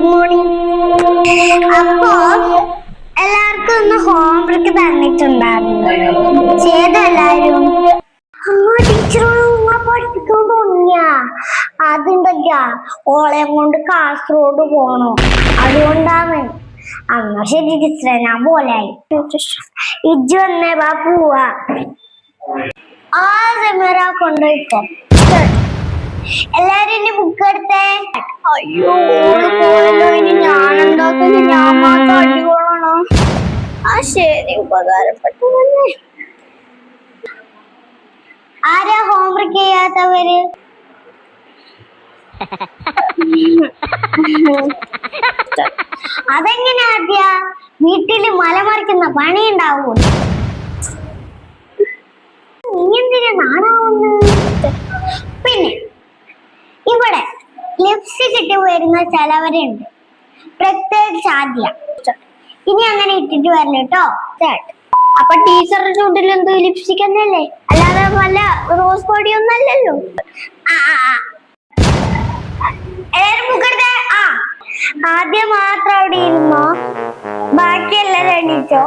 Good morning. അപ്പോ എല്ലാവർക്കും ഒന്ന് ഹോംവർക്ക് തന്നിട്ടുണ്ടായിരുന്നു. ചെയ്തെല്ലാരും ടീച്ചറോട് പഠിപ്പിക്കൊണ്ട് തുടങ്ങിയ അതുണ്ടല്ല ഓളെ കൊണ്ട് കാസർഗോഡ് പോണോ, അതുകൊണ്ടാണ്. അന്നാ ശരി ടീച്ചറെ, ഞാൻ പോലായി. ഇജ്ജ് വന്നേ വാ പോവാ. ആ സെമിറ കൊണ്ടുപോയിക്കോ. എല്ലാരും ഇനി ബുക്ക് എടുത്തേ. അയ്യോ പോയല്ലോ, ഇനി ഞാനെന്താക്കുന്നു? ഞാൻ മാത്രം അടികൊള്ളണോ? ആ ശരി, ഉപകാരപ്പെട്ടതല്ലേ. ആരാ ഹോംവർക്ക് ചെയ്യാത്തവര്? അതെങ്ങനെ ആദ്യ വീട്ടില് മലമറിക്കുന്ന പണി ഉണ്ടാവൂ? നീ എന്തിനാ നാണാവുന്നു? പിന്നെ ഇവിടെ ലിപ്സ്റ്റിക് ഇട്ട് വരുന്ന ചിലവരുണ്ട്, പ്രത്യേകിച്ച് ആദ്യ. ഇനി അങ്ങനെ ഇട്ടിട്ട് വരില്ല കേട്ടോ. അപ്പൊ ടീച്ചറുടെ ചൂണ്ടിൽ എന്ത് ലിപ്സ്റ്റിക് തന്നെയല്ലേ, അല്ലാതെ വല്ല റോസ് പൊടി ഒന്നും അല്ലല്ലോ. എല്ലാരും ബുക്കെടുത്തേ. ആദ്യം മാത്രം അവിടെ ഇരുന്നോ, ബാക്കി എല്ലാരും എണീച്ചോ.